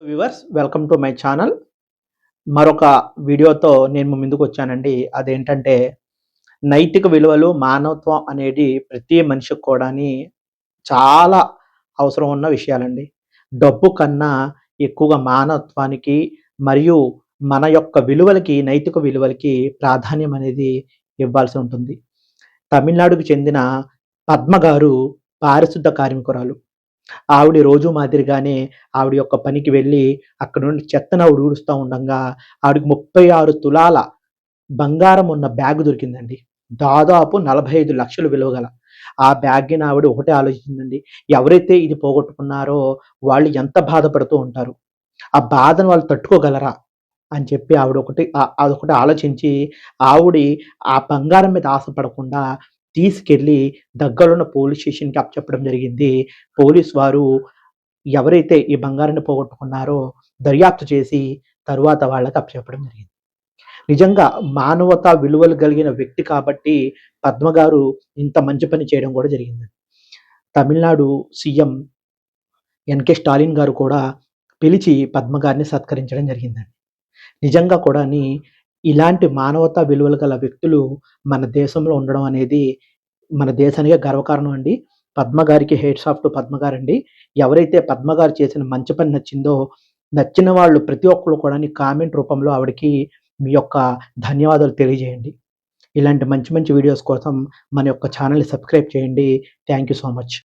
Viewers welcome to my channel. మరొక వీడియోతో నేను మీ ముందుకు వచ్చానండి. అదేంటంటే నైతిక విలువలు, మానవత్వం అనేది ప్రతి మనిషికి కూడాని చాలా అవసరం ఉన్న విషయాలండి. డబ్బు కన్నా ఎక్కువగా మానవత్వానికి మరియు మన యొక్క విలువలకి, నైతిక విలువలకి ప్రాధాన్యం అనేది ఇవ్వాల్సి ఉంటుంది. తమిళనాడుకు చెందిన పద్మ గారు పారిశుద్ధ కార్మికురాలు. ఆవిడ రోజు మాదిరిగానే ఆవిడ యొక్క పనికి వెళ్ళి అక్కడ నుండి చెత్తను ఆవిడ ఊడుస్తా ఉండంగా ఆవిడకి 36 తులాల బంగారం ఉన్న బ్యాగ్ దొరికిందండి. దాదాపు 45,00,000 విలువ గల. ఆ బ్యాగ్‌ని ఆవిడ ఒకటే ఆలోచించిందండి. ఎవరైతే ఇది పోగొట్టుకున్నారో వాళ్ళు ఎంత బాధపడుతూ ఉంటారు. ఆ బాధను వాళ్ళు తట్టుకోగలరా? అని చెప్పి అదొకటి ఆలోచించి ఆవిడి ఆ బంగారం మీద ఆశపడకుండా తీసుకెళ్ళి దగ్గరున్న పోలీస్ స్టేషన్‌కి అప్పచెప్పడం జరిగింది. పోలీస్ వారు ఎవరైతే ఈ బంగారాన్ని పోగొట్టుకున్నారో దర్యాప్తు చేసి తరువాత వాళ్ళకి అప్పచెప్పడం జరిగింది. నిజంగా మానవతా విలువలు కలిగిన వ్యక్తి కాబట్టి పద్మ గారు ఇంత మంచి పని చేయడం కూడా జరిగిందండి. తమిళనాడు సీఎం ఎన్‌కే స్టాలిన్ గారు కూడా పిలిచి పద్మ గారిని సత్కరించడం జరిగిందండి. నిజంగా కూడాని ఇలాంటి మానవతా విలువలు గల వ్యక్తులు మన దేశంలో ఉండడం అనేది మన దేశానికే గర్వకారణం అండి. పద్మ గారికి హేట్స్ ఆఫ్ టు పద్మ గారండి. ఎవరైతే పద్మ గారు చేసిన మంచి పని నచ్చిందో, నచ్చిన వాళ్ళు ప్రతి ఒక్కళ్ళు కూడాని కామెంట్ రూపంలో ఆవిడకి మీ యొక్క ధన్యవాదాలు తెలియజేయండి. ఇలాంటి మంచి మంచి వీడియోస్ కోసం మన యొక్క ఛానెల్‌ని సబ్స్క్రైబ్ చేయండి. Thank you so much.